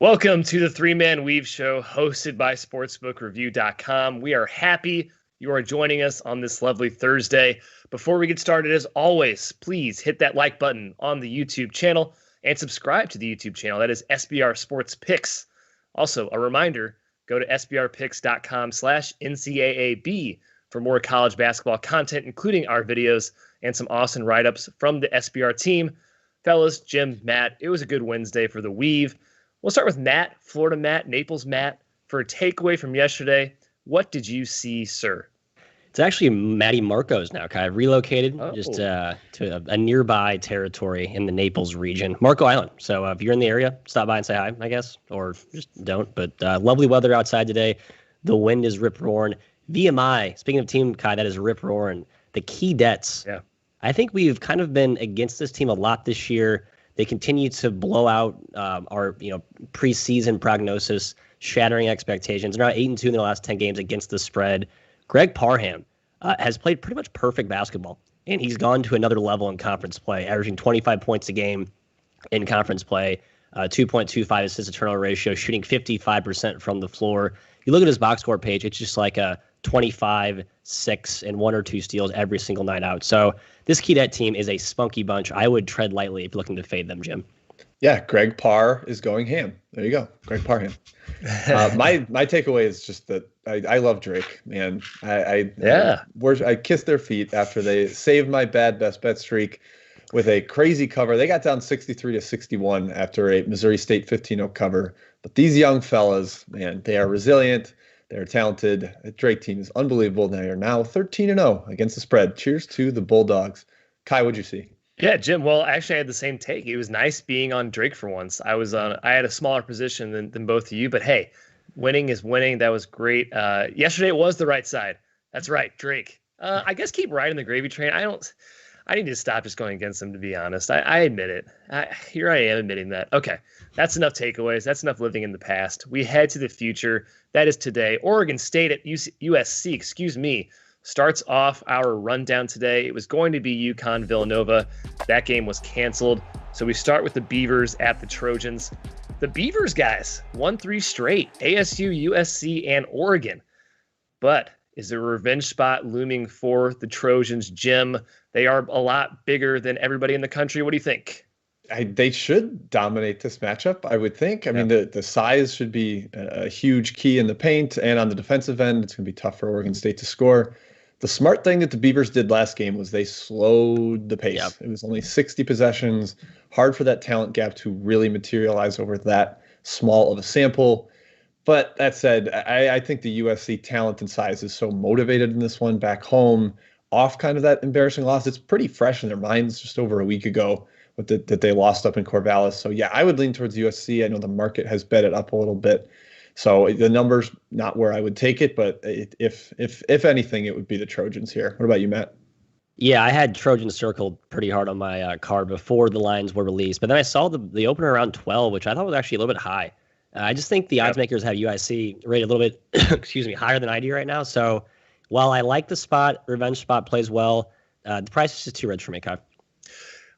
Welcome to the Three-Man Weave Show, hosted by SportsbookReview.com. We are happy you are joining us on this lovely Thursday. Before we get started, as always, please hit that like button on the YouTube channel and subscribe to the YouTube channel. That is SBR Sports Picks. Also, a reminder, go to sbrpicks.com/NCAAB for more college basketball content, including our videos and some awesome write-ups from the SBR team. Fellas, Jim, Matt, it was a good Wednesday for the Weave. We'll start with Matt, Florida Matt, Naples Matt. For a takeaway from yesterday, what did you see, sir? It's actually Matty Marco's now, Ky. Relocated to a nearby territory in the Naples region, Marco Island. So if you're in the area, stop by and say hi, I guess, or just don't. But lovely weather outside today. The wind is rip-roaring. VMI, speaking of team, Ky, that is rip-roaring. The Key Dets. Yeah. I think we've kind of been against this team a lot this year. They continue to blow out our preseason prognosis, shattering expectations. They're now 8-2 in their last 10 games against the spread. Greg Parham has played pretty much perfect basketball, and he's gone to another level in conference play, averaging 25 points a game in conference play, 2.25 assist to turnover ratio, shooting 55% from the floor. You look at his box score page, it's just like a 25, 6, and 1 or 2 steals every single night out. So this Keydet team is a spunky bunch. I would tread lightly if you're looking to fade them, Jim. Yeah, Greg Parr is going ham. There you go, Greg Parham. My takeaway is just that I love Drake, man. I kissed their feet after they saved my bad best bet streak with a crazy cover. They got down 63-61 after a Missouri State 15-0 cover. But these young fellas, man, they are resilient. They're talented. The Drake team is unbelievable. They are now 13-0 against the spread. Cheers to the Bulldogs. Ky, what'd you see? Yeah, Jim. Well, actually, I had the same take. It was nice being on Drake for once. I had a smaller position than both of you, but hey, winning is winning. That was great. Yesterday it was the right side. That's right, Drake. I guess keep riding the gravy train. I need to stop just going against them, to be honest. I admit it. Here I am admitting that. Okay, that's enough takeaways. That's enough living in the past. We head to the future. That is today. Oregon State at USC, starts off our rundown today. It was going to be UConn Villanova. That game was canceled. So we start with the Beavers at the Trojans. The Beavers, guys, won 3 straight. ASU, USC, and Oregon. But is there a revenge spot looming for the Trojans, Jim? They are a lot bigger than everybody in the country. What do you think? They should dominate this matchup, I would think. I mean, the size should be a huge key in the paint, and on the defensive end, it's going to be tough for Oregon State to score. The smart thing that the Beavers did last game was they slowed the pace. Yep. It was only 60 possessions. Hard for that talent gap to really materialize over that small of a sample. But that said, I think the USC talent and size is so motivated in this one back home, off kind of that embarrassing loss. It's pretty fresh in their minds just over a week ago that they lost up in Corvallis. So, yeah, I would lean towards USC. I know the market has bet it up a little bit. So the number's not where I would take it, but if anything, it would be the Trojans here. What about you, Matt? Yeah, I had Trojans circled pretty hard on my card before the lines were released. But then I saw the opener around 12, which I thought was actually a little bit high. I just think the odds makers have UIC rated a little bit, higher than I do right now. So while I like the spot, revenge spot plays well, the price is just too rich for me, Kyle.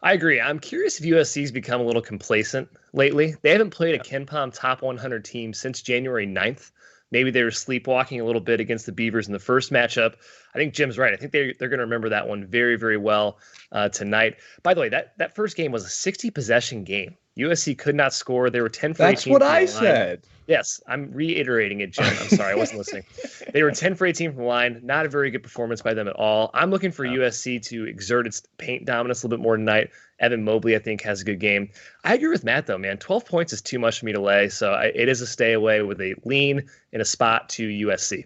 I agree. I'm curious if USC's become a little complacent lately. They haven't played a KenPom top 100 team since January 9th. Maybe they were sleepwalking a little bit against the Beavers in the first matchup. I think Jim's right. I think they're going to remember that one very, very well tonight. By the way, that first game was a 60-possession game. USC could not score. They were 10 for 18. That's what I said. Yes, I'm reiterating it, Jim. I'm sorry, I wasn't listening. They were 10 for 18 from the line. Not a very good performance by them at all. I'm looking for USC to exert its paint dominance a little bit more tonight. Evan Mobley, I think, has a good game. I agree with Matt, though, man. 12 points is too much for me to lay, so it is a stay away with a lean in a spot to USC.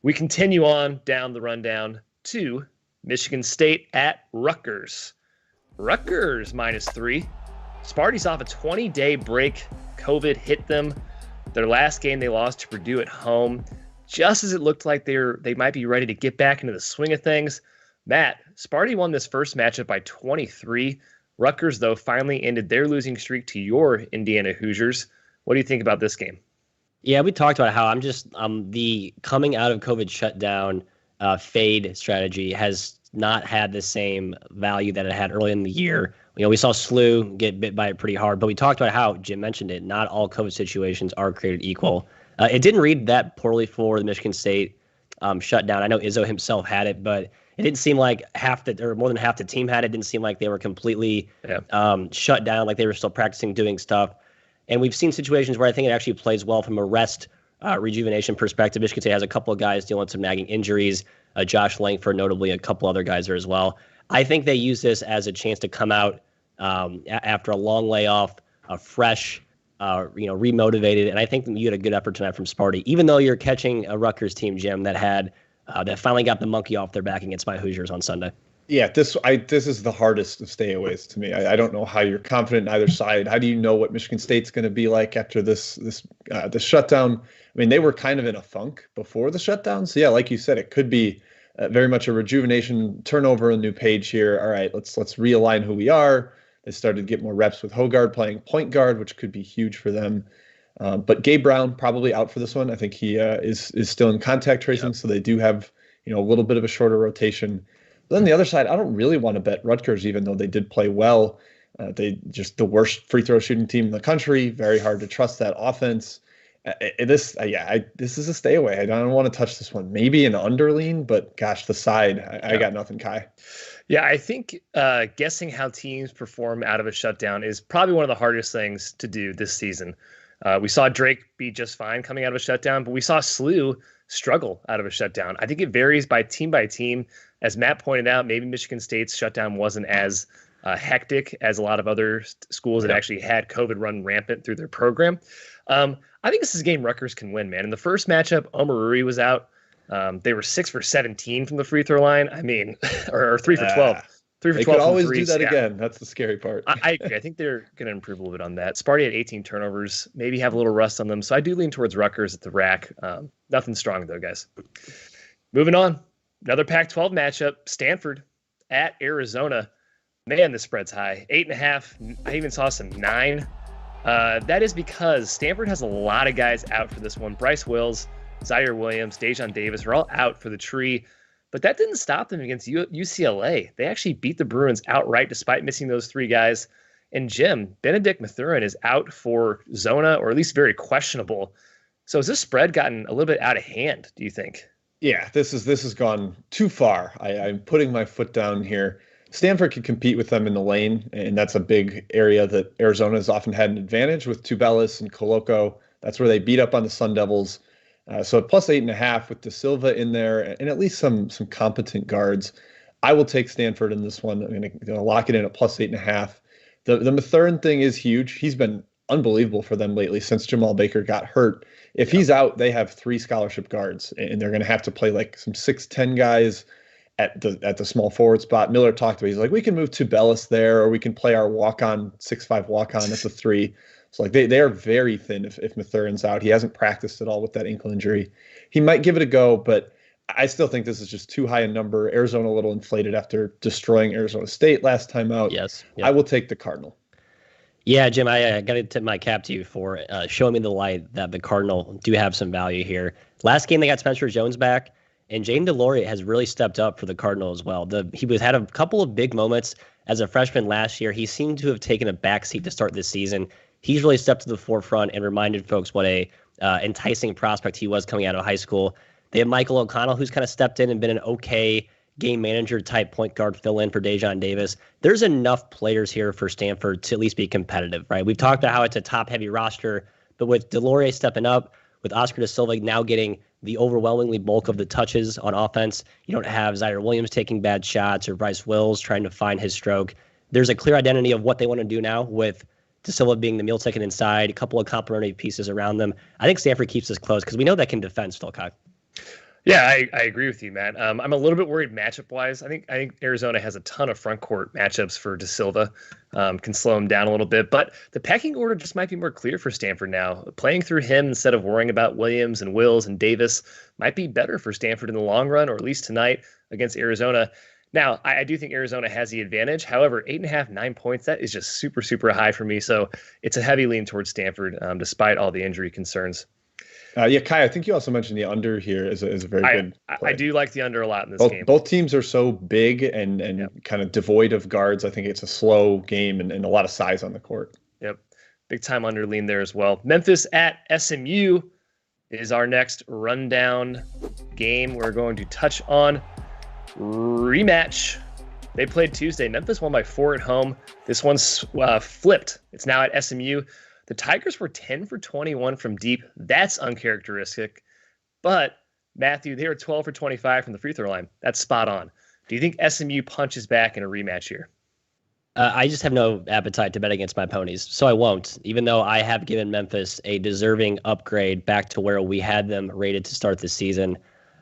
We continue on down the rundown to Michigan State at Rutgers. Rutgers -3. Sparty's off a 20-day break. COVID hit them. Their last game, they lost to Purdue at home. Just as it looked like they might be ready to get back into the swing of things. Matt, Sparty won this first matchup by 23. Rutgers, though, finally ended their losing streak to your Indiana Hoosiers. What do you think about this game? Yeah, we talked about how the coming out of COVID shutdown fade strategy has not had the same value that it had early in the year. We saw SLU get bit by it pretty hard, but we talked about how, Jim mentioned it, not all COVID situations are created equal. It didn't read that poorly for the Michigan State shutdown. I know Izzo himself had it, but it didn't seem like more than half the team had it. It didn't seem like they were completely shut down, like they were still practicing doing stuff. And we've seen situations where I think it actually plays well from a rest rejuvenation perspective. Michigan State has a couple of guys dealing with some nagging injuries. Josh Langford, notably, a couple other guys there as well. I think they use this as a chance to come out after a long layoff, fresh, remotivated. And I think you had a good effort tonight from Sparty, even though you're catching a Rutgers team, Jim, that finally got the monkey off their back against my Hoosiers on Sunday. Yeah, this is the hardest of stayaways to me. I don't know how you're confident in either side. How do you know what Michigan State's going to be like after this shutdown? I mean, they were kind of in a funk before the shutdown. So yeah, like you said, it could be very much a rejuvenation, turnover, a new page here. All right, let's realign who we are. They started to get more reps with Hogard playing point guard, which could be huge for them. But Gabe Brown probably out for this one. I think he is still in contact tracing, so they do have a little bit of a shorter rotation. But then the other side, I don't really want to bet Rutgers, even though they did play well. They just the worst free throw shooting team in the country. Very hard to trust that offense. This is a stay away. I don't want to touch this one. Maybe an underlean, but gosh, the side, I got nothing, Ky. Yeah, I think guessing how teams perform out of a shutdown is probably one of the hardest things to do this season. We saw Drake be just fine coming out of a shutdown, but we saw SLU struggle out of a shutdown. I think it varies by team. As Matt pointed out, maybe Michigan State's shutdown wasn't as hectic as a lot of other schools that actually had COVID run rampant through their program. I think this is a game Rutgers can win, man. In the first matchup, Omaruri was out. They were 6 for 17 from the free throw line. I mean, or 3 for 12. 3 for 12. They could always do that again. That's the scary part. I agree. I think they're going to improve a little bit on that. Sparty had 18 turnovers, maybe have a little rust on them. So I do lean towards Rutgers at the rack. Nothing strong, though, guys. Moving on. Another Pac-12 matchup. Stanford at Arizona. Man, the spread's high. 8.5. I even saw some 9. That is because Stanford has a lot of guys out for this one. Bryce Wills, Zaire Williams, Dejon Davis are all out for the tree. But that didn't stop them against UCLA. They actually beat the Bruins outright despite missing those 3 guys. And Jim, Benedict Mathurin is out for Zona, or at least very questionable. So has this spread gotten a little bit out of hand, do you think? Yeah, this has gone too far. I'm putting my foot down here. Stanford can compete with them in the lane, and that's a big area that Arizona has often had an advantage with Tubelis and Koloko. That's where they beat up on the Sun Devils. So plus 8.5 with De Silva in there and at least some competent guards. I will take Stanford in this one. I'm going to lock it in at plus 8.5. The Mathurin thing is huge. He's been unbelievable for them lately since Jamal Baker got hurt. If he's out, they have 3 scholarship guards, and they're going to have to play like some 6'10" guys at the small forward spot. Miller talked about, he's like, we can move Tubelis there, or we can play our 6'5" walk-on at the 3. So like they are very thin if Mathurin's out. He hasn't practiced at all with that ankle injury. He might give it a go, but I still think this is just too high a number. Arizona a little inflated after destroying Arizona State last time out. Yes. Yep. I will take the Cardinal. Yeah, Jim, I got to tip my cap to you for showing me the light that the Cardinal do have some value here. Last game, they got Spencer Jones back, and Jaden DeLauria has really stepped up for the Cardinal as well. He had a couple of big moments as a freshman last year. He seemed to have taken a backseat to start this season. He's really stepped to the forefront and reminded folks what a enticing prospect he was coming out of high school. They have Michael O'Connell, who's kind of stepped in and been an okay game manager type point guard fill-in for Dejon Davis. There's enough players here for Stanford to at least be competitive, right? We've talked about how it's a top-heavy roster, but with DeLauria stepping up, with Oscar De Silva now getting the overwhelmingly bulk of the touches on offense, you don't have Zaire Williams taking bad shots or Bryce Wills trying to find his stroke. There's a clear identity of what they want to do now with De Silva being the meal ticket inside, a couple of complementary pieces around them. I think Stanford keeps this close because we know that can defend still, Ky. Yeah, I agree with you, Matt. I'm a little bit worried matchup-wise. I think Arizona has a ton of front court matchups for De Silva, can slow him down a little bit. But the pecking order just might be more clear for Stanford now. Playing through him instead of worrying about Williams and Wills and Davis might be better for Stanford in the long run, or at least tonight against Arizona. Now, I do think Arizona has the advantage. However, 8.5, 9 points, that is just super, super high for me. So it's a heavy lean towards Stanford, despite all the injury concerns. Yeah, Ky, I think you also mentioned the under here is a very good play. I do like the under a lot in this game. Both teams are so big and kind of devoid of guards. I think it's a slow game and a lot of size on the court. Yep. Big time under lean there as well. Memphis at SMU is our next rundown game. We're going to touch on rematch. They played Tuesday. Memphis won by 4 at home. This one's flipped. It's now at SMU. The Tigers were 10 for 21 from deep. That's uncharacteristic. But, Matthew, they were 12 for 25 from the free throw line. That's spot on. Do you think SMU punches back in a rematch here? I just have no appetite to bet against my ponies, so I won't, even though I have given Memphis a deserving upgrade back to where we had them rated to start the season.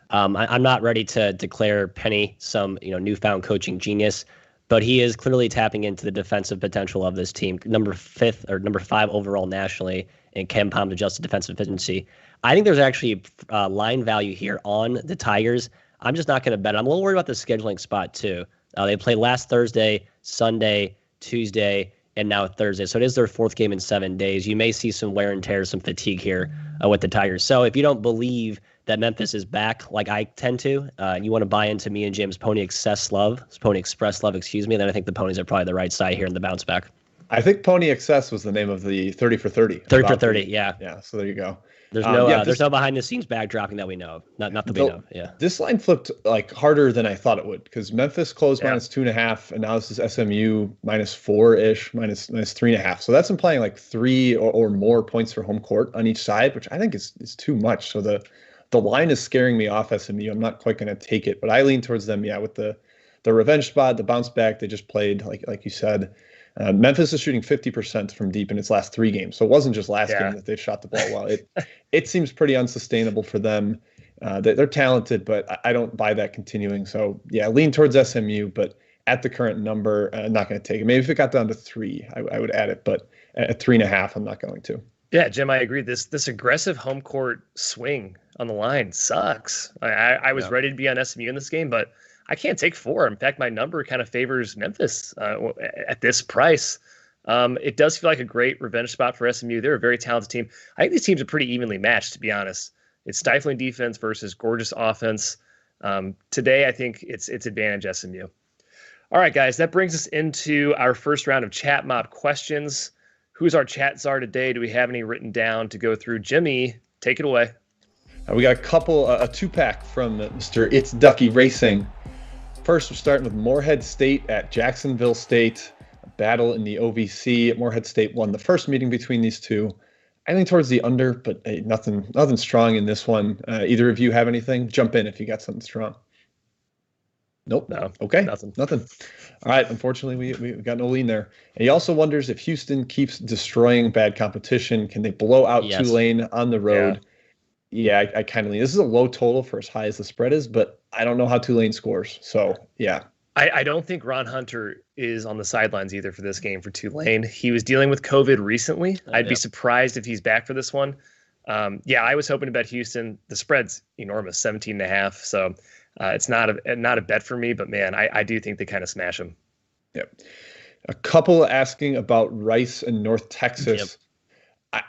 I'm not ready to declare Penny some newfound coaching genius, but he is clearly tapping into the defensive potential of this team. Number 5 overall nationally in KenPom's adjusted defensive efficiency. I think there's actually line value here on the Tigers. I'm just not going to bet. I'm a little worried about the scheduling spot too. They played last Thursday, Sunday, Tuesday, and now Thursday. So it is their 4th game in 7 days. You may see some wear and tear, some fatigue here with the Tigers. So if you don't believe that Memphis is back like I tend to, and you want to buy into me and Jim's Pony Express love, then I think the ponies are probably the right side here in the bounce back. I think Pony Excess was the name of the 30 for 30. 30 for 30, yeah. Yeah, so there you go. There's no behind the scenes backdropping that we know of. Not that we know. Yeah. This line flipped like harder than I thought it would because Memphis closed minus 2.5, and now this is SMU minus 4-ish, minus 3.5. So that's implying like 3 or more points for home court on each side, which I think is too much. So the line is scaring me off SMU. I'm not quite going to take it, but I lean towards them. Yeah, with the revenge spot, the bounce back they just played, like you said. Memphis is shooting 50% from deep in its last 3 games. So it wasn't just last game that they shot the ball well. It seems pretty unsustainable for them. They're talented, but I don't buy that continuing. So, yeah, lean towards SMU, but at the current number, I'm not going to take it. Maybe if it got down to 3, I would add it, but at 3.5, I'm not going to. Yeah, Jim, I agree. This aggressive home court swing on the line sucks. I was ready to be on SMU in this game, but I can't take 4. In fact, my number kind of favors Memphis at this price. It does feel like a great revenge spot for SMU. They're a very talented team. I think these teams are pretty evenly matched, to be honest. It's stifling defense versus gorgeous offense. Today, I think it's advantage SMU. All right, guys, that brings us into our first round of chat mob questions. Who's our chat czar today? Do we have any written down to go through? Jimmy, take it away. We got a 2-pack from Mr. It's Ducky Racing. First, we're starting with Morehead State at Jacksonville State. A battle in the OVC. Morehead State won the first meeting between these two. I lean towards the under, but hey, nothing strong in this one. Either of you have anything? Jump in if you got something strong. Nope. No. Okay. Nothing. All right. Unfortunately, we got no lean there. And he also wonders if Houston keeps destroying bad competition, can they blow out Tulane on the road? Yeah, I kind of lean. This is a low total for as high as the spread is, but I don't know how Tulane scores. So, yeah. I don't think Ron Hunter is on the sidelines either for this game for Tulane. He was dealing with COVID recently. I'd be surprised if he's back for this one. I was hoping to bet Houston. The spread's enormous, 17.5. So it's not a bet for me, but man, I do think they kind of smash them. Yep. A couple asking about Rice and North Texas. Yep.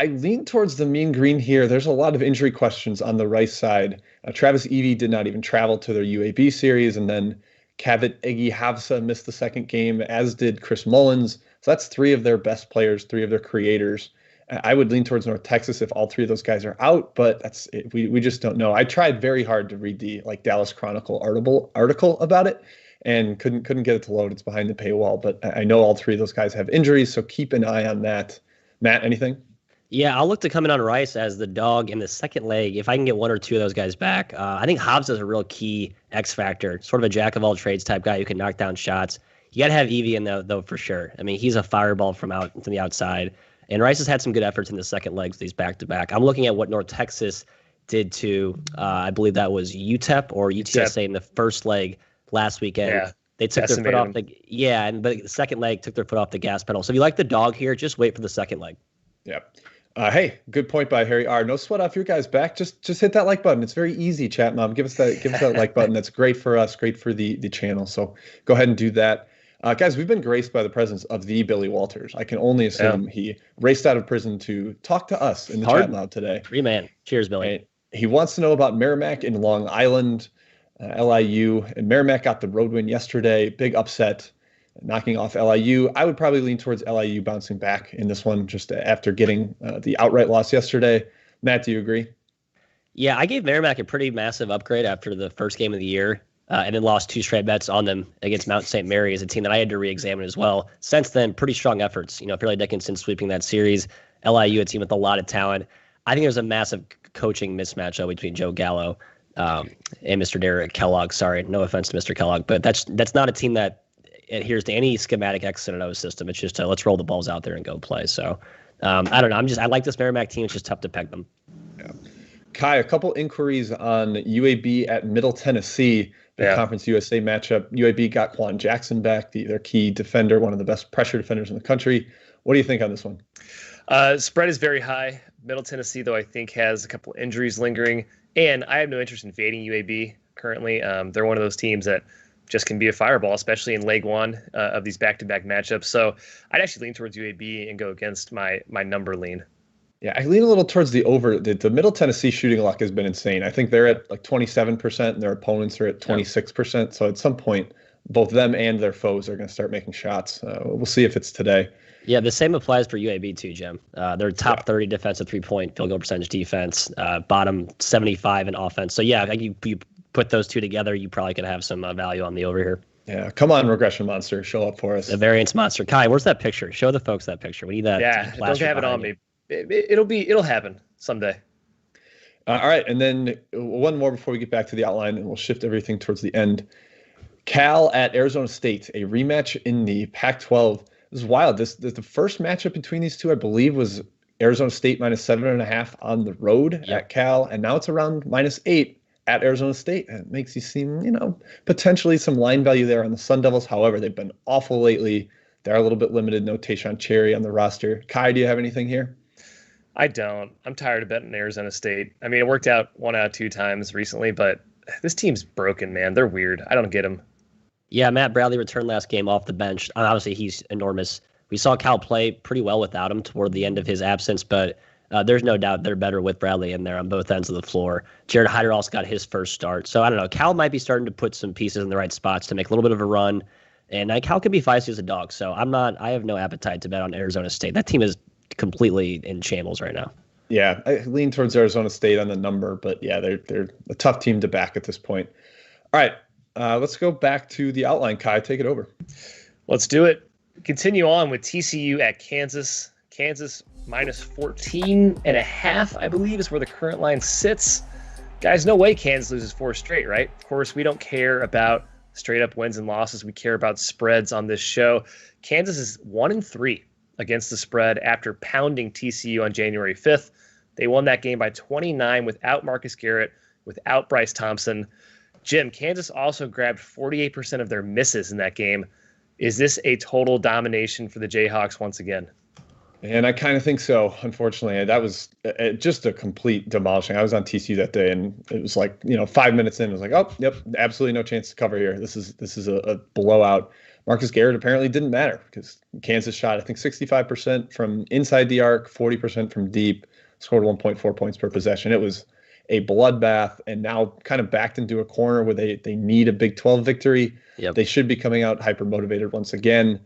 I lean towards the mean green here. There's a lot of injury questions on the Rice side. Travis Evie did not even travel to their UAB series, and then Kavit Egi-Havsa missed the second game, as did Chris Mullins. So that's 3 of their best players, 3 of their creators. I would lean towards North Texas if all 3 of those guys are out, but we just don't know. I tried very hard to read the Dallas Chronicle article about it and couldn't get it to load. It's behind the paywall, but I know all 3 of those guys have injuries, so keep an eye on that. Matt, anything? Yeah, I'll look to come in on Rice as the dog in the second leg. If I can get 1 or 2 of those guys back, I think Hobbs is a real key X factor, sort of a jack of all trades type guy who can knock down shots. You got to have Evie in though for sure. I mean, he's a fireball from the outside, and Rice has had some good efforts in the second legs. These back to back. I'm looking at what North Texas did to, I believe that was UTEP or UTSA in the first leg last weekend. Yeah. They took their foot off but the second leg took their foot off the gas pedal. So if you like the dog here, just wait for the second leg. Yeah. Hey, good point by Harry R. No sweat off your guys' back. Just hit that like button. It's very easy, chat mom. Give us that like button. That's great for us, great for the channel. So go ahead and do that. Guys, we've been graced by the presence of the Billy Walters. I can only assume he raced out of prison to talk to us in the chat loud today. Free man. Cheers, Billy. And he wants to know about Merrimack in Long Island, LIU. And Merrimack got the road win yesterday. Big upset, knocking off LIU. I would probably lean towards LIU bouncing back in this one just after getting the outright loss yesterday. Matt, do you agree? Yeah, I gave Merrimack a pretty massive upgrade after the first game of the year, and then lost 2 straight bets on them against Mount St. Mary as a team that I had to re-examine as well. Since then, pretty strong efforts. Fairleigh Dickinson sweeping that series. LIU, a team with a lot of talent. I think there's a massive coaching mismatch between Joe Gallo and Mr. Derek Kellogg. Sorry, no offense to Mr. Kellogg, but that's not a team that adheres to any schematic X and O system. It's just let's roll the balls out there and go play. So I don't know. I like this Merrimack team. It's just tough to peg them. Yeah. Ky, a couple inquiries on UAB at Middle Tennessee, the Conference USA matchup. UAB got Quan Jackson back, their key defender, one of the best pressure defenders in the country. What do you think on this one? Spread is very high. Middle Tennessee, though, I think has a couple injuries lingering, and I have no interest in fading UAB currently. They're one of those teams that just can be a fireball, especially in leg one of these back-to-back matchups. So I'd actually lean towards UAB and go against my number lean. Yeah, I lean a little towards the over. The Middle Tennessee shooting luck has been insane. I think they're at like 27% and their opponents are at 26%. So at some point, both them and their foes are going to start making shots. We'll see if it's today. Yeah, the same applies for UAB too, Jim. They're top 30 defensive 3-point field goal percentage defense, bottom 75 in offense. So yeah, you put those two together, you probably could have some value on the over here. Yeah, come on, regression monster, show up for us. The variance monster. Ky, where's that picture? Show the folks that picture. We need that. Yeah, don't have it on me. It'll happen someday. All right, and then one more before we get back to the outline, and we'll shift everything towards the end. Cal at Arizona State, a rematch in the Pac-12. This is wild. The first matchup between these two, I believe, was Arizona State -7.5 on the road at Cal, and now it's around -8 at Arizona State. And it makes you seem, potentially some line value there on the Sun Devils. However, they've been awful lately. They're a little bit limited. No Tayshaun Cherry on the roster. Ky, do you have anything here? I don't. I'm tired of betting Arizona State. I mean, it worked out 1 out of 2 times recently, but this team's broken, man. They're weird. I don't get them. Yeah, Matt Bradley returned last game off the bench. Obviously, he's enormous. We saw Cal play pretty well without him toward the end of his absence, but there's no doubt they're better with Bradley in there on both ends of the floor. Jared Hyder also got his first start. So I don't know. Cal might be starting to put some pieces in the right spots to make a little bit of a run. And Cal can be feisty as a dog. So I have no appetite to bet on Arizona State. That team is completely in shambles right now. Yeah, I lean towards Arizona State on the number, but yeah, they're a tough team to back at this point. All right, let's go back to the outline. Ky, take it over. Let's do it. Continue on with TCU at Kansas. Kansas -14.5, I believe, is where the current line sits. Guys, no way Kansas loses 4 straight, right? Of course, we don't care about straight up wins and losses. We care about spreads on this show. Kansas is 1-3 against the spread after pounding TCU on January 5th. They won that game by 29 without Marcus Garrett, without Bryce Thompson. Jim, Kansas also grabbed 48% of their misses in that game. Is this a total domination for the Jayhawks once again? And I kind of think so, unfortunately. That was just a complete demolishing. I was on TCU that day, and it was like, 5 minutes in, it was like, oh, yep, absolutely no chance to cover here. This is a blowout. Marcus Garrett apparently didn't matter because Kansas shot, I think, 65% from inside the arc, 40% from deep, scored 1.4 points per possession. It was a bloodbath, and now kind of backed into a corner where they need a Big 12 victory. Yep. They should be coming out hyper-motivated once again.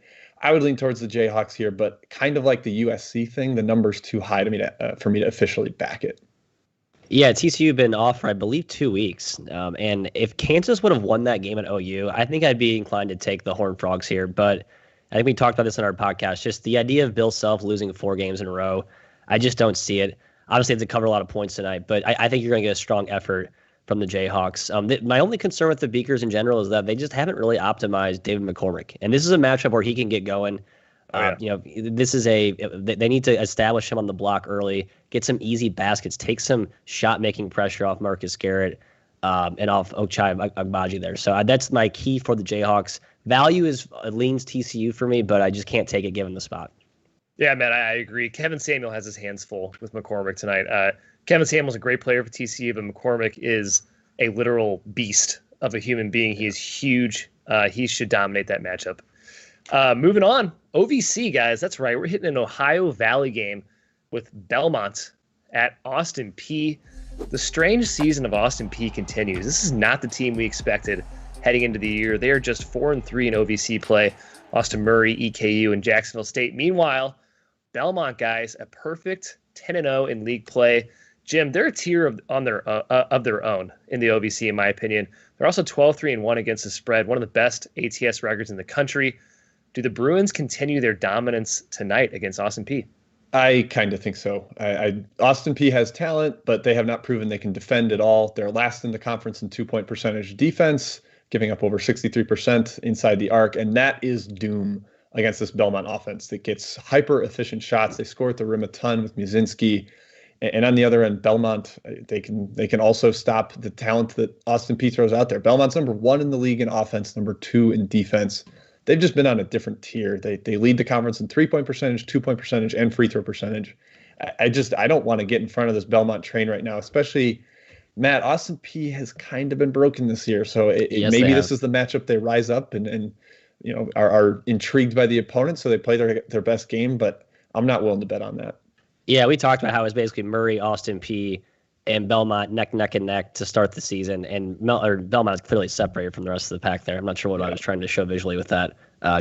I would lean towards the Jayhawks here, but kind of like the USC thing, the number's too high for me to officially back it. Yeah, TCU been off for, I believe, 2 weeks. And if Kansas would have won that game at OU, I think I'd be inclined to take the Horned Frogs here. But I think we talked about this in our podcast. Just the idea of Bill Self losing 4 games in a row, I just don't see it. Obviously, they have to cover a lot of points tonight, but I think you're going to get a strong effort from the Jayhawks. My only concern with the Beakers in general is that they just haven't really optimized David McCormick. And this is a matchup where he can get going. This is they need to establish him on the block early, get some easy baskets, take some shot-making pressure off Marcus Garrett and off Ochai Agbaji there. So that's my key for the Jayhawks. Value leans TCU for me, but I just can't take it given the spot. Yeah, man, I agree. Kevin Samuel has his hands full with McCormick tonight. Kevin Samuel's a great player for TCU, but McCormick is a literal beast of a human being. He is huge. He should dominate that matchup. Moving on, OVC, guys. That's right. We're hitting an Ohio Valley game with Belmont at Austin Peay. The strange season of Austin Peay continues. This is not the team we expected heading into the year. They are just 4-3 in OVC play. Austin Murray, EKU, and Jacksonville State. Meanwhile, Belmont, guys, a perfect 10-0 in league play. Jim, they're a tier of their own in the OVC, in my opinion. They're also 12-3-1 against the spread, one of the best ATS records in the country. Do the Bruins continue their dominance tonight against Austin Peay? I kind of think so. Austin Peay has talent, but they have not proven they can defend at all. They're last in the conference in 2-point percentage defense, giving up over 63% inside the arc, and that is doom against this Belmont offense that gets hyper-efficient shots. They score at the rim a ton with Muzinski. And on the other end, Belmont, they can also stop the talent that Austin Peay throws out there. Belmont's number 1 in the league in offense, number 2 in defense. They've just been on a different tier. They lead the conference in 3-point percentage, 2-point percentage, and free throw percentage. I don't want to get in front of this Belmont train right now, especially Matt. Austin Peay has kind of been broken this year, so maybe this is the matchup they rise up and are intrigued by the opponent, so they play their best game. But I'm not willing to bet on that. Yeah, we talked about how it was basically Murray, Austin Peay, and Belmont neck and neck to start the season, and Belmont is clearly separated from the rest of the pack there. I'm not sure what I was trying to show visually with that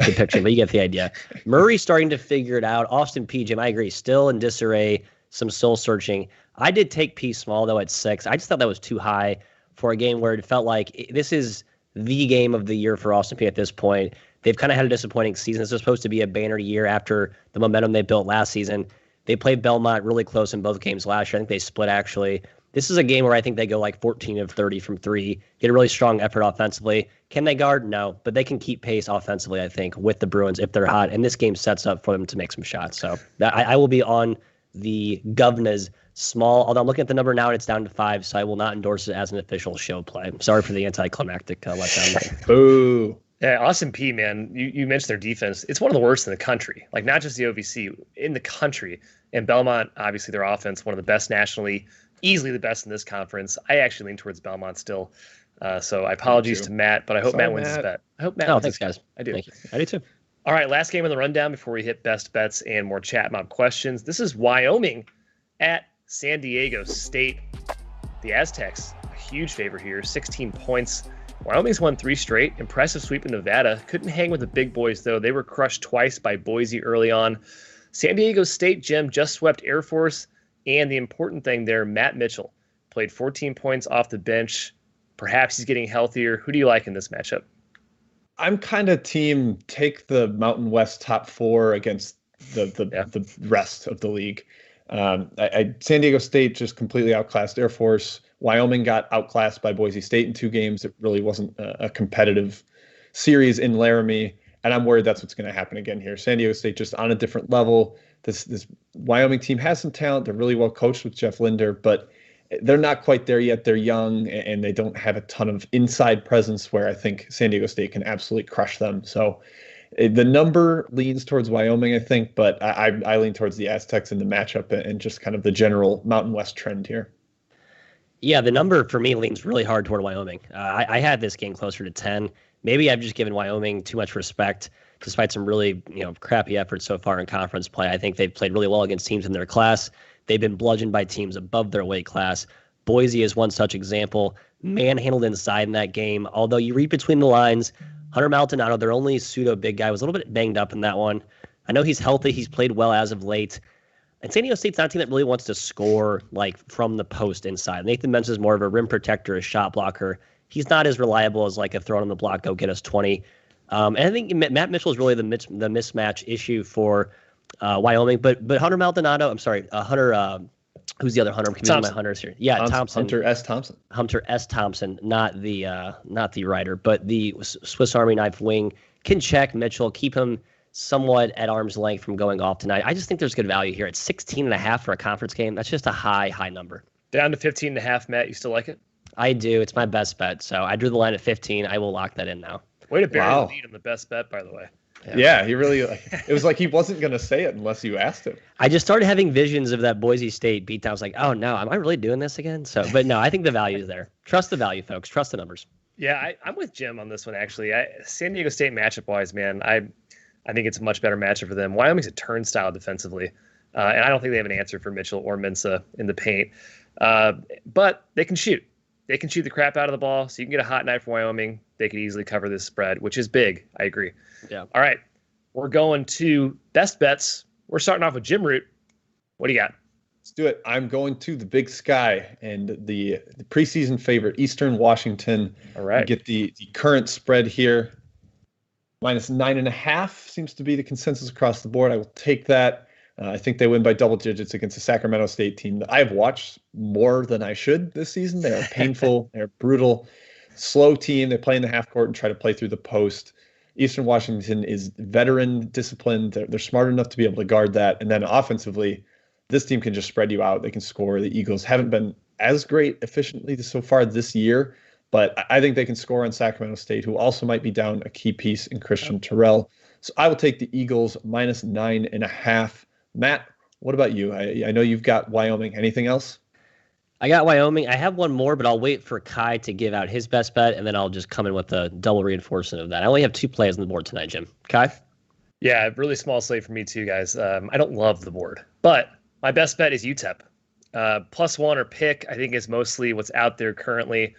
depiction, but you get the idea. Murray starting to figure it out. Austin Peay, Jim, I agree, still in disarray, some soul searching. I did take Peay small, though, at 6. I just thought that was too high for a game where it felt like this is the game of the year for Austin Peay at this point. They've kind of had a disappointing season. This was supposed to be a banner year after the momentum they built last season. They played Belmont really close in both games last year. I think they split, actually. This is a game where I think they go like 14 of 30 from 3, get a really strong effort offensively. Can they guard? No, but they can keep pace offensively, I think, with the Bruins if they're hot. And this game sets up for them to make some shots. So I will be on the Governors small, although I'm looking at the number now and it's down to 5, so I will not endorse it as an official show play. Sorry for the anticlimactic letdown. Boo. Yeah, Austin Peay, man, you mentioned their defense. It's one of the worst in the country, like not just the OVC, in the country. And Belmont, obviously their offense, one of the best nationally, easily the best in this conference. I actually lean towards Belmont still. So I apologies to Matt, but I hope Matt wins this bet. I hope Matt wins thanks, guys. I do. Thank you. I do too. All right, last game on the rundown before we hit best bets and more chat mob questions. This is Wyoming at San Diego State. The Aztecs, a huge favorite here, 16 points. Wyoming's won 3 straight. Impressive sweep in Nevada. Couldn't hang with the big boys, though. They were crushed twice by Boise early on. San Diego State, Jim, just swept Air Force. And the important thing there, Matt Mitchell played 14 points off the bench. Perhaps he's getting healthier. Who do you like in this matchup? I'm kind of team take the Mountain West top 4 against the rest of the league. San Diego State just completely outclassed Air Force. Wyoming got outclassed by Boise State in 2 games. It really wasn't a competitive series in Laramie, and I'm worried that's what's going to happen again here. San Diego State just on a different level. This Wyoming team has some talent. They're really well coached with Jeff Linder, but they're not quite there yet. They're young, and they don't have a ton of inside presence where I think San Diego State can absolutely crush them. So the number leans towards Wyoming, I think, but I lean towards the Aztecs in the matchup and just kind of the general Mountain West trend here. Yeah, the number for me leans really hard toward Wyoming. I had this game closer to 10. Maybe I've just given Wyoming too much respect, despite some really crappy efforts so far in conference play. I think they've played really well against teams in their class. They've been bludgeoned by teams above their weight class. Boise is one such example. Manhandled inside in that game. Although you read between the lines, Hunter Maldonado, their only pseudo big guy, was a little bit banged up in that one. I know he's healthy. He's played well as of late. And San Diego State's not a team that really wants to score like from the post inside. Nathan Mensah is more of a rim protector, a shot blocker. He's not as reliable as like a throw on the block, go get us 20. And I think Matt Mitchell is really the mismatch issue for Wyoming. But Hunter Maldonado, Hunter, who's the other Hunter? I'm confusing my Hunters here. Yeah, Thompson. Hunter S. Thompson. Hunter S. Thompson, not the writer, but the Swiss Army knife wing can check Mitchell, keep him somewhat at arm's length from going off tonight. I just think there's good value here. It's 16.5 for a conference game. That's just a high number. Down to 15.5, Matt. You still like it? I do. It's my best bet. So I drew the line at 15. I will lock that in now. Way to bury the lead on the best bet, by the way. Yeah, he really, it was like he wasn't going to say it unless you asked him. I just started having visions of that Boise State beatdown. I was like, oh no, am I really doing this again? But no, I think the value is there. Trust the value, folks. Trust the numbers. Yeah, I'm with Jim on this one, actually. San Diego State matchup-wise, man, I think it's a much better matchup for them. Wyoming's a turnstile defensively, and I don't think they have an answer for Mitchell or Mensah in the paint. But they can shoot. They can shoot the crap out of the ball, so you can get a hot night for Wyoming. They could easily cover this spread, which is big. I agree. Yeah. All right. We're going to best bets. We're starting off with Jim Root. What do you got? Let's do it. I'm going to the Big Sky and the preseason favorite, Eastern Washington. All right. Get the current spread here. -9.5 seems to be the consensus across the board. I will take that. I think they win by double digits against the Sacramento State team that I have watched more than I should this season. They are painful. They're brutal, slow team. They play in the half court and try to play through the post. Eastern Washington is veteran disciplined. They're smart enough to be able to guard that. And then offensively, this team can just spread you out. They can score. The Eagles haven't been as great efficiently so far this year, but I think they can score on Sacramento State, who also might be down a key piece in Christian Terrell. So I will take the Eagles -9.5. Matt, what about you? I know you've got Wyoming. Anything else? I got Wyoming. I have one more, but I'll wait for Ky to give out his best bet, and then I'll just come in with a double reinforcement of that. I only have 2 plays on the board tonight, Jim. Ky? Yeah, really small slate for me too, guys. I don't love the board, but my best bet is UTEP. +1 or pick, I think, is mostly what's out there currently.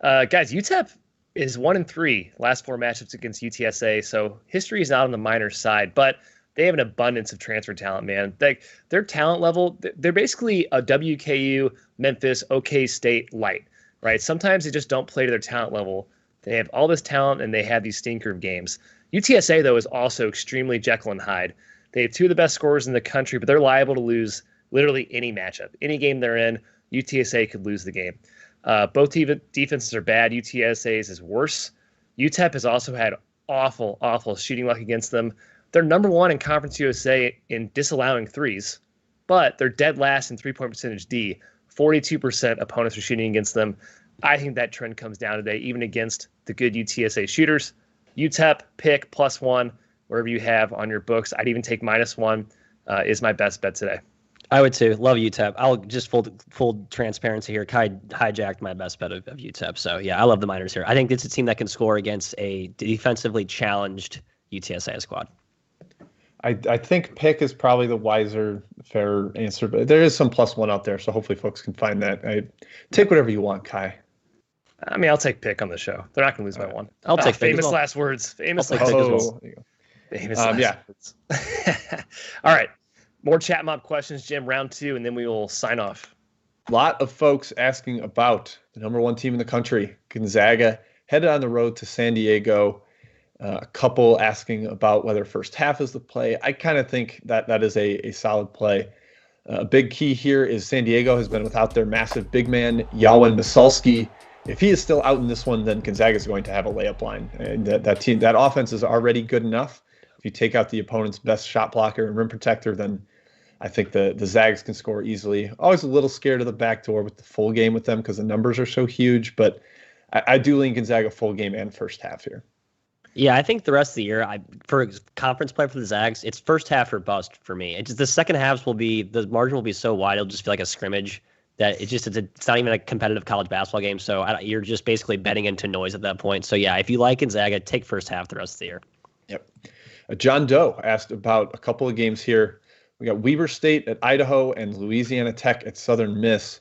Guys, UTEP is 1-3 last 4 matchups against UTSA, so history is not on the Miners' side, but they have an abundance of transfer talent, man. Their talent level, they're basically a WKU, Memphis, OK State light, right? Sometimes they just don't play to their talent level. They have all this talent, and they have these stinker of games. UTSA, though, is also extremely Jekyll and Hyde. They have 2 of the best scorers in the country, but they're liable to lose literally any matchup. Any game they're in, UTSA could lose the game. Both defenses are bad. UTSA's is worse. UTEP has also had awful shooting luck against them. They're number 1 in Conference USA in disallowing threes, but they're dead last in three-point percentage D. 42% opponents are shooting against them. I think that trend comes down today, even against the good UTSA shooters. UTEP, pick +1, wherever you have on your books. I'd even take -1 is my best bet today. I would too. Love UTEP. I'll just full transparency here. Ky hijacked my best bet of UTEP. So, yeah, I love the Miners here. I think it's a team that can score against a defensively challenged UTSA squad. I think pick is probably the wiser, fair answer, but there is some +1 out there, so hopefully folks can find that. Take whatever you want, Ky. I mean, I'll take pick on the show. They're not going to lose by 1. I'll take pick famous as well. last words. Famous I'll last take pick as words. well. Famous last words. All right. More chat mob questions, Jim, round 2, and then we will sign off. A lot of folks asking about the number 1 team in the country, Gonzaga, headed on the road to San Diego. A couple asking about whether first half is the play. I kind of think that is a solid play. A big key here is San Diego has been without their massive big man, Yawen Misalski. If he is still out in this one, then Gonzaga is going to have a layup line. And that offense is already good enough. If you take out the opponent's best shot blocker and rim protector, then I think the Zags can score easily. Always a little scared of the backdoor with the full game with them because the numbers are so huge, but I do lean Gonzaga full game and first half here. Yeah, I think the rest of the year, for conference play for the Zags, it's first half or bust for me. It's just the second halves the margin will be so wide, it'll just feel like a scrimmage that it's not even a competitive college basketball game. So you're just basically betting into noise at that point. So yeah, if you like Gonzaga, take first half the rest of the year. Yep. John Doe asked about a couple of games here. We got Weber State at Idaho and Louisiana Tech at Southern Miss.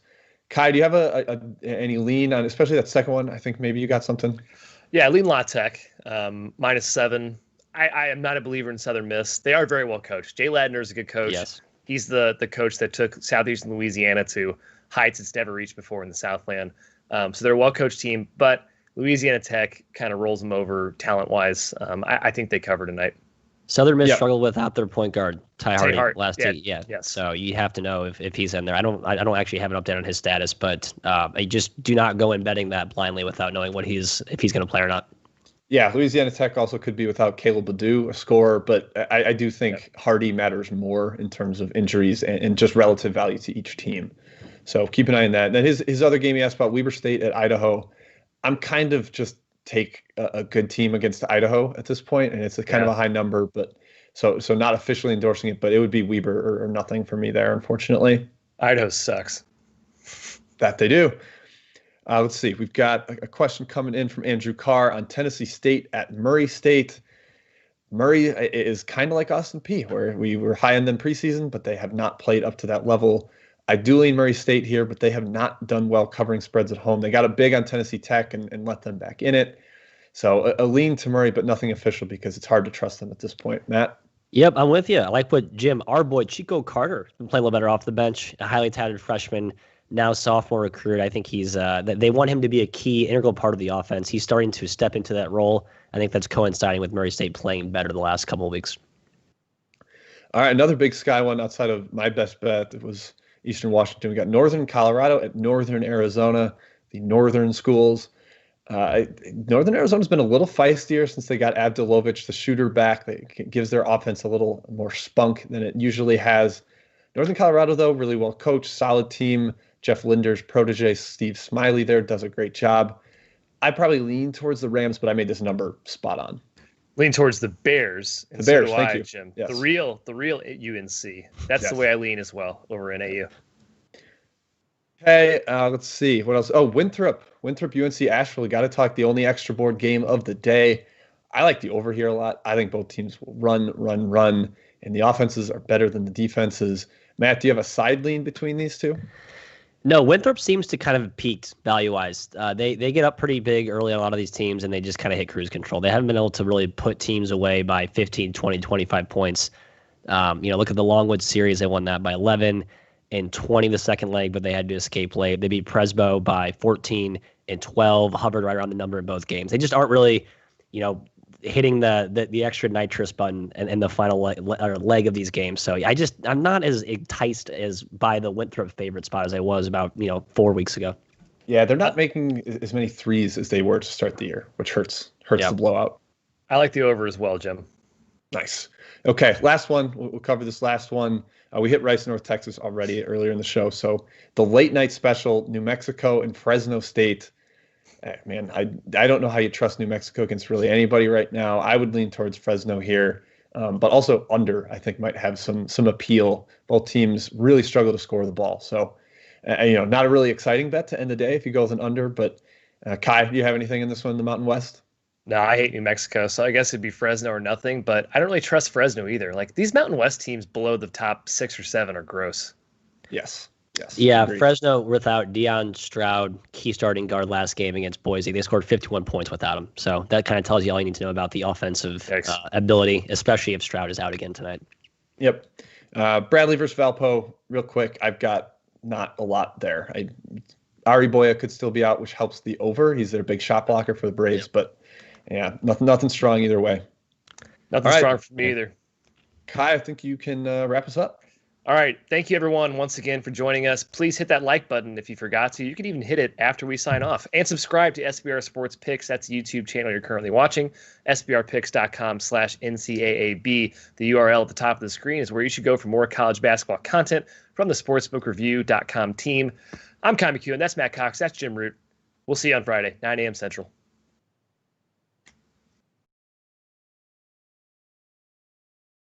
Ky, do you have any lean on, especially that second one? I think maybe you got something. Yeah, lean La Tech, -7. I am not a believer in Southern Miss. They are very well coached. Jay Ladner is a good coach. Yes. He's the coach that took Southeastern Louisiana to heights it's never reached before in the Southland. So they're a well-coached team, but Louisiana Tech kind of rolls them over talent-wise. I think they cover tonight. Southern Miss struggled without their point guard, Ty Hardy, last week. Yeah. Yes. So you have to know if he's in there. I don't actually have an update on his status, but I just do not go in betting that blindly without knowing if he's going to play or not. Yeah, Louisiana Tech also could be without Caleb Badu, a scorer, but I do think Hardy matters more in terms of injuries and just relative value to each team. So keep an eye on that. And then his other game he asked about, Weber State at Idaho. I'm kind of just take a good team against Idaho at this point, and it's kind of a high number, but so not officially endorsing it, but it would be Weber or nothing for me there, unfortunately. Idaho sucks. That they do. Let's see. We've got a question coming in from Andrew Carr on Tennessee State at Murray State. Murray is kind of like Austin Peay, where we were high on them preseason, but they have not played up to that level. I do lean Murray State here, but they have not done well covering spreads at home. They got it big on Tennessee Tech and let them back in it. So a lean to Murray, but nothing official because it's hard to trust them at this point. Matt? Yep, I'm with you. I like what our boy Chico Carter been playing a little better off the bench, a highly touted freshman, now sophomore recruit. I think he's they want him to be a key integral part of the offense. He's starting to step into that role. I think that's coinciding with Murray State playing better the last couple of weeks. All right, another Big Sky one outside of my best bet. It was Eastern Washington. We got Northern Colorado at Northern Arizona, the Northern schools. Northern Arizona's been a little feistier since they got Abdulovich, the shooter, back. That gives their offense a little more spunk than it usually has. Northern Colorado, though, really well coached, solid team. Jeff Linder's protege, Steve Smiley, there does a great job. I probably lean towards the Rams, but I made this number spot on. Lean towards the Bears. The Bears, so thank you, Jim. Yes. The real UNC. That's the way I lean as well over NAU. Okay, let's see. What else? Oh, Winthrop, UNC, Asheville. Got to talk the only extra board game of the day. I like the over here a lot. I think both teams will run, and the offenses are better than the defenses. Matt, do you have a side lean between these two? No, Winthrop seems to kind of peaked value-wise. They get up pretty big early on a lot of these teams, and they just kind of hit cruise control. They haven't been able to really put teams away by 15, 20, 25 points. Look at the Longwood series. They won that by 11 and 20 the second leg, but they had to escape late. They beat Presbo by 14 and 12, hovered right around the number in both games. They just aren't really, hitting the extra nitrous button in the final leg of these games. So I'm not as enticed as by the Winthrop favorite spot as I was about 4 weeks ago. Yeah, they're not making as many threes as they were to start the year, which hurts the blowout. I like the over as well, Jim. Nice. Okay, last one. We'll cover this last one. We hit Rice, North Texas already earlier in the show. So the late night special, New Mexico and Fresno State. Man, I don't know how you trust New Mexico against really anybody right now. I would lean towards Fresno here, but also under, I think, might have some appeal. Both teams really struggle to score the ball. So, not a really exciting bet to end the day if you go with an under. But Ky, do you have anything in this one in the Mountain West? No, I hate New Mexico, so I guess it'd be Fresno or nothing, but I don't really trust Fresno either. Like, these Mountain West teams below the top 6 or 7 are gross. Yes. Yeah, agreed. Fresno without Deion Stroud, key starting guard last game against Boise. They scored 51 points without him. So that kind of tells you all you need to know about the offensive ability, especially if Stroud is out again tonight. Yep. Bradley versus Valpo, real quick. I've got not a lot there. Ari Boya could still be out, which helps the over. He's their big shot blocker for the Braves, but yeah, nothing strong either way. Nothing strong for me either. Ky, I think you can wrap us up. All right. Thank you, everyone, once again for joining us. Please hit that like button if you forgot to. You can even hit it after we sign off. And subscribe to SBR Sports Picks. That's the YouTube channel you're currently watching. SBRpicks.com/NCAAB. The URL at the top of the screen is where you should go for more college basketball content from the sportsbookreview.com team. I'm Ky McKeon. That's Matt Cox. That's Jim Root. We'll see you on Friday, 9 a.m. Central.